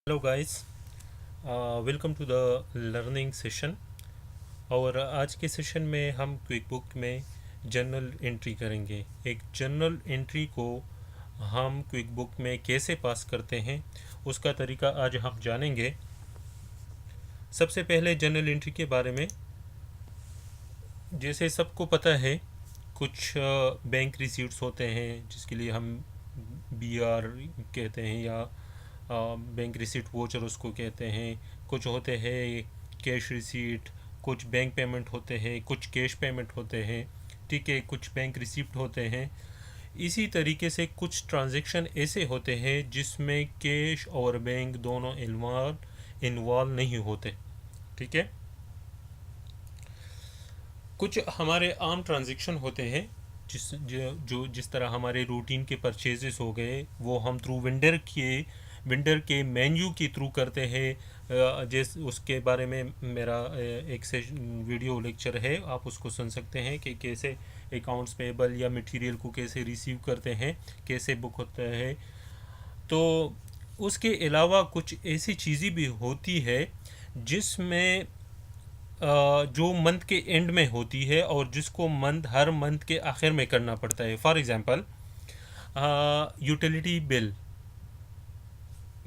Hello guys, welcome to the learning session. और आज के सेशन में हम क्विक बुक में जर्नल एंट्री करेंगे। एक जर्नल एंट्री को हम क्विक बुक में कैसे पास करते हैं उसका तरीका आज हम जानेंगे। सबसे पहले जर्नल एंट्री के बारे में, जैसे सबको पता है, कुछ बैंक रिसीट्स होते हैं जिसके लिए हम BR कहते हैं, या बैंक रिसीट वोचर उसको कहते हैं। कुछ होते हैं कैश रिसीट, कुछ बैंक पेमेंट होते हैं, कुछ कैश पेमेंट होते हैं, ठीक है, कुछ बैंक रिसिप्ट होते हैं। इसी तरीके से कुछ ट्रांजैक्शन ऐसे होते हैं जिसमें कैश और बैंक दोनों इन्वॉल्व नहीं होते, ठीक है। कुछ हमारे आम ट्रांजैक्शन होते हैं जिस तरह हमारे रूटीन के परचेजेस हो गए, वो हम थ्रू वेंडर के मेन्यू के थ्रू करते हैं। जिस उसके बारे में मेरा एक से वीडियो लेक्चर है, आप उसको सुन सकते हैं कि कैसे अकाउंट्स पेबल या मटेरियल को कैसे रिसीव करते हैं, कैसे बुक होता है। तो उसके अलावा कुछ ऐसी चीज़ें भी होती है जिसमें जो मंथ के एंड में होती है और जिसको हर मंथ के आखिर में करना पड़ता है। फॉर एग्ज़ाम्पल, यूटिलिटी बिल,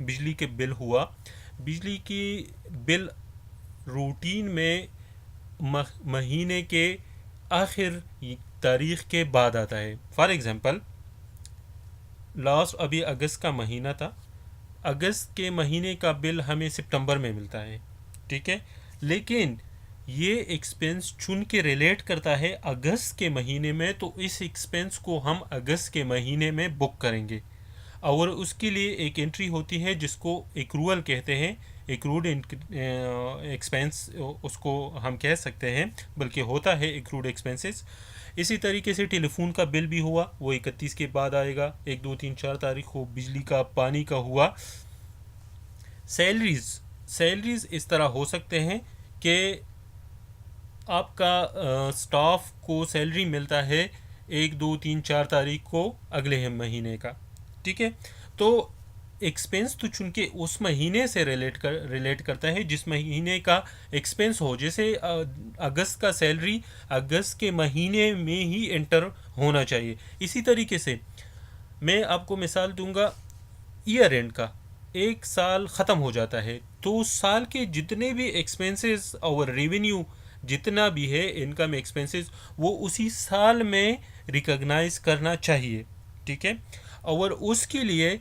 बिजली के बिल हुआ। बिजली की बिल रूटीन में महीने के आखिर तारीख के बाद आता है। फॉर एग्ज़ाम्पल, लास्ट अभी अगस्त का महीना था, अगस्त के महीने का बिल हमें सितंबर में मिलता है, ठीक है। लेकिन ये एक्सपेंस चुन के रिलेट करता है अगस्त के महीने में, तो इस एक्सपेंस को हम अगस्त के महीने में बुक करेंगे। और उसके लिए एक एंट्री होती है जिसको एक्रूअल कहते हैं, एक्रूड एक्सपेंस उसको हम कह सकते हैं, बल्कि होता है एक्रूड एक्सपेंसेस। इसी तरीके से टेलीफोन का बिल भी हुआ, वो 31 के बाद आएगा। 1 2 3 4 तारीख को बिजली का, पानी का हुआ। सैलरीज इस तरह हो सकते हैं कि आपका स्टाफ को सैलरी मिलता है 1 2 3 4 तारीख को अगले महीने का, ठीक है। तो एक्सपेंस तो चूंकि उस महीने से रिलेट करता है जिस महीने का एक्सपेंस हो। जैसे अगस्त का सैलरी अगस्त के महीने में ही एंटर होना चाहिए। इसी तरीके से मैं आपको मिसाल दूंगा, ईयर एंड का, एक साल ख़त्म हो जाता है तो उस साल के जितने भी एक्सपेंसेस और रेवेन्यू जितना भी है, इनकम एक्सपेंसेस, वो उसी साल में रिकॉग्नाइज करना चाहिए, ठीक है। और उसके लिए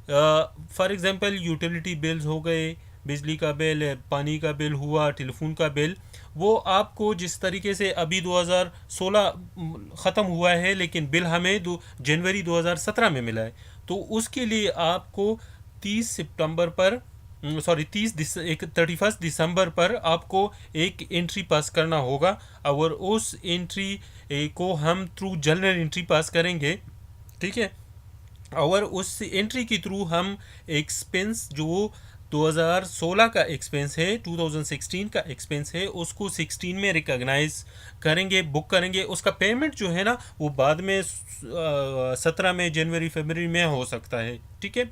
फॉर एग्जांपल यूटिलिटी बिल्स हो गए, बिजली का बिल, पानी का बिल हुआ, टेलीफोन का बिल, वो आपको जिस तरीके से अभी 2016 ख़त्म हुआ है लेकिन बिल हमें जनवरी 2017 में मिला है, तो उसके लिए आपको 30 सितंबर पर, सॉरी 31 दिसंबर पर आपको एक एंट्री पास करना होगा। और उस एंट्री को हम थ्रू जर्नल एंट्री पास करेंगे, ठीक है। और उस एंट्री के थ्रू हम एक्सपेंस जो 2016 का एक्सपेंस है, 2016 का एक्सपेंस है, उसको 16 में रिकॉग्नाइज करेंगे, बुक करेंगे। उसका पेमेंट जो है ना, वो बाद में 17 में, जनवरी फरवरी में हो सकता है, ठीक है।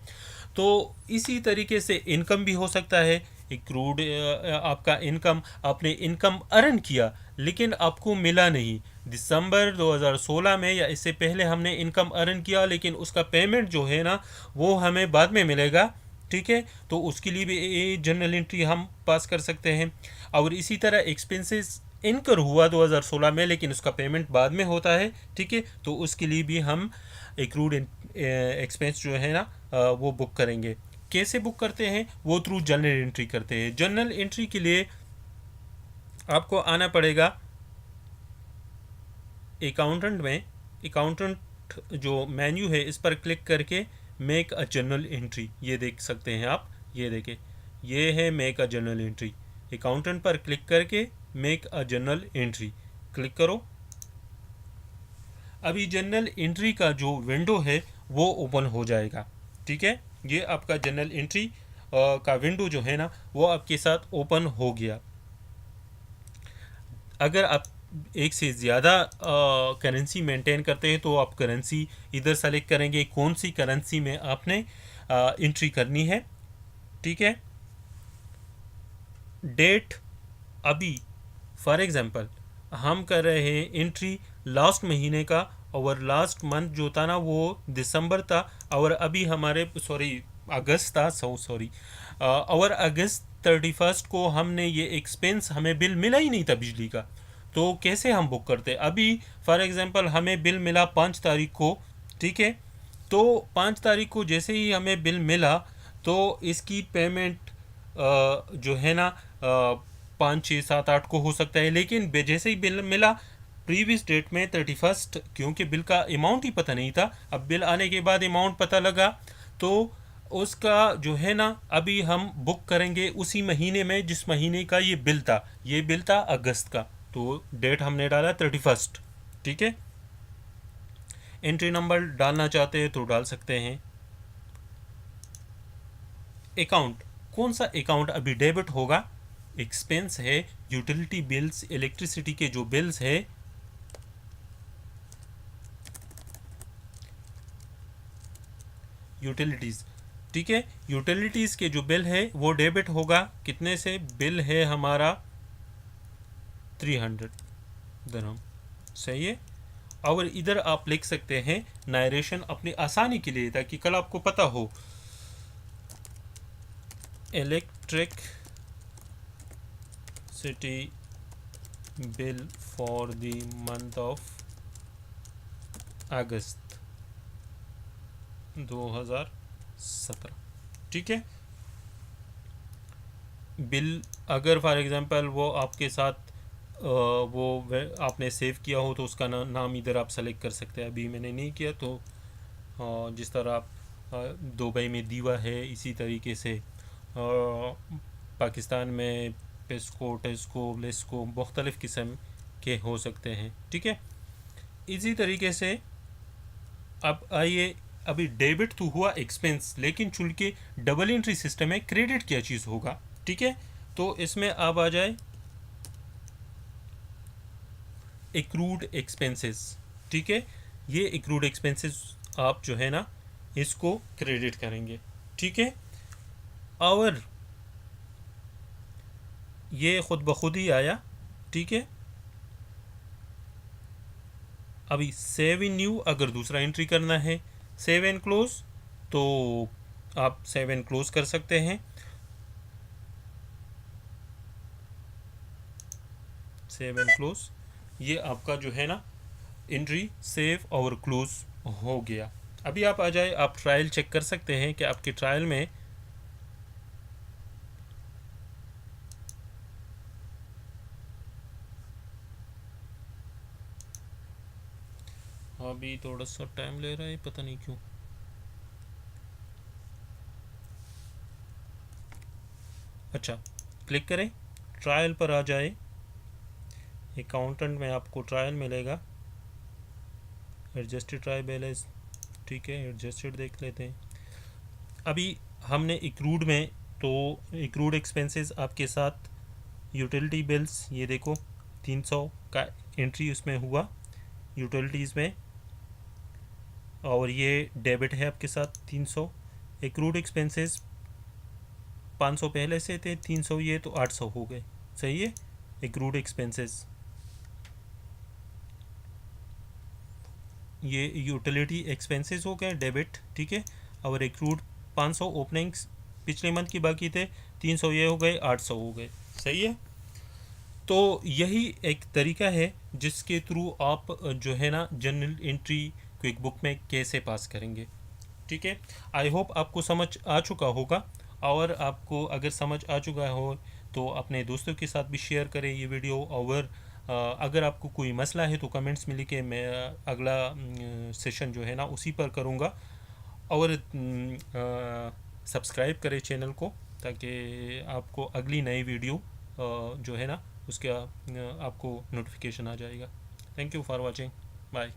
तो इसी तरीके से इनकम भी हो सकता है। एक्रूड आपका इनकम, आपने इनकम अर्न किया लेकिन आपको मिला नहीं। दिसंबर 2016 में या इससे पहले हमने इनकम अर्न किया लेकिन उसका पेमेंट जो है ना, वो हमें बाद में मिलेगा, ठीक है। तो उसके लिए भी जर्नल एंट्री हम पास कर सकते हैं। और इसी तरह एक्सपेंसेस इनकर हुआ 2016 में लेकिन उसका पेमेंट बाद में होता है, ठीक है, तो उसके लिए भी हम एक्रूड एक्सपेंस जो है ना, वो बुक करेंगे। कैसे बुक करते हैं? वो थ्रू जर्नल एंट्री करते हैं। जर्नल एंट्री के लिए आपको आना पड़ेगा अकाउंटेंट जो मेन्यू है इस पर क्लिक करके मेक अ जर्नल एंट्री, ये देख सकते हैं आप, ये देखें, ये है make a journal entry. Accountant पर क्लिक करके make a journal entry click करो। अभी जर्नल एंट्री का जो विंडो है वो ओपन हो जाएगा, ठीक है। ये आपका जर्नल एंट्री का विंडो जो है ना, वो आपके साथ ओपन हो गया। अगर आप एक से ज़्यादा करेंसी मेंटेन करते हैं तो आप करेंसी इधर सेलेक्ट करेंगे, कौन सी करेंसी में आपने एंट्री करनी है। ठीक है। डेट अभी फॉर एग्जांपल हम कर रहे हैं एंट्री लास्ट महीने का, और लास्ट मंथ जो था ना वो दिसंबर था, और अभी हमारे अगस्त था, सॉरी और अगस्त 31 को हमने ये एक्सपेंस, हमें बिल मिला ही नहीं था बिजली का, तो कैसे हम बुक करते? अभी फॉर एग्जांपल हमें बिल मिला 5 तारीख को, ठीक है। तो 5 तारीख को जैसे ही हमें बिल मिला, तो इसकी पेमेंट जो है ना 5, 6, 7, 8 को हो सकता है, लेकिन जैसे ही बिल मिला प्रीवियस डेट में 31, क्योंकि बिल का अमाउंट ही पता नहीं था, अब बिल आने के बाद अमाउंट पता लगा, तो उसका जो है ना अभी हम बुक करेंगे उसी महीने में जिस महीने का ये बिल था। ये बिल था अगस्त का, तो डेट हमने डाला 31, ठीक है। एंट्री नंबर डालना चाहते हैं तो डाल सकते हैं। अकाउंट, कौन सा अकाउंट अभी डेबिट होगा? एक्सपेंस है, यूटिलिटी बिल्स, इलेक्ट्रिसिटी के जो बिल्स है, यूटिलिटीज़, ठीक है। यूटिलिटीज़ के जो बिल है वो डेबिट होगा। कितने से? बिल है हमारा 300 दिरहम, सही है। और इधर आप लिख सकते हैं नायरेशन अपनी आसानी के लिए, ताकि कल आपको पता हो। Electric city bill for the month of अगस्त 2017, ठीक है। बिल अगर फॉर एग्जांपल वो आपके साथ वो आपने सेव किया हो तो उसका नाम इधर आप सेलेक्ट कर सकते हैं। अभी मैंने नहीं किया, तो जिस तरह आप दुबई में दीवा है, इसी तरीके से पाकिस्तान में पेस्को, टेस्को, लेस्को, मुख्तलिफ़ किस्म के हो सकते हैं, ठीक है। इसी तरीके से अब आइए, अभी डेबिट तो हुआ एक्सपेंस, लेकिन चूंकि डबल एंट्री सिस्टम है, क्रेडिट क्या चीज़ होगा, ठीक है। तो इसमें अब आ जाए एक्रूड एक्सपेंसेस, ठीक है। ये एक्रूड एक्सपेंसेस आप जो है ना इसको क्रेडिट करेंगे, ठीक है। और ये खुद ब खुद ही आया, ठीक है। अभी सेव इन न्यू अगर दूसरा एंट्री करना है, सेव एंड क्लोज, तो आप सेव एंड क्लोज कर सकते हैं। सेव एंड क्लोज, ये आपका जो है ना एंट्री सेव और क्लोज हो गया। अभी आप आ जाए, आप ट्रायल चेक कर सकते हैं कि आपके ट्रायल में अभी थोड़ा सा टाइम ले रहा है, पता नहीं क्यों। अच्छा, क्लिक करें, ट्रायल पर आ जाए, अकाउंटेंट में आपको ट्रायल मिलेगा, एडजस्टेड ट्रायल बैलेंस, ठीक है, एडजस्टेड देख लेते हैं। अभी हमने एक्रूड में, तो एक्रूड एक्सपेंसेस आपके साथ यूटिलिटी बिल्स, ये देखो 300 का एंट्री उसमें हुआ यूटिलिटीज़ में, और ये डेबिट है आपके साथ 300। एक्रूड एक्सपेंसेस 500 पहले से थे, 300 ये, तो 800 हो गए, सही है। एक्रूड एक्सपेंसेस, ये यूटिलिटी एक्सपेंसेस हो गए डेबिट, ठीक है। और एक्रूड 500 ओपनिंग्स पिछले मंथ की बाकी थे, 300 ये हो गए, 800 हो गए, सही है। तो यही एक तरीका है जिसके थ्रू आप जो है ना जनरल एंट्री क्विक बुक में कैसे पास करेंगे, ठीक है। आई होप आपको समझ आ चुका होगा, और आपको अगर समझ आ चुका हो तो अपने दोस्तों के साथ भी शेयर करें ये वीडियो, और अगर आपको कोई मसला है तो कमेंट्स में लिखे, मैं अगला सेशन जो है ना उसी पर करूँगा। और सब्सक्राइब करें चैनल को, ताकि आपको अगली नई वीडियो जो है ना उसका आपको नोटिफिकेशन आ जाएगा। Thank you for watching, bye.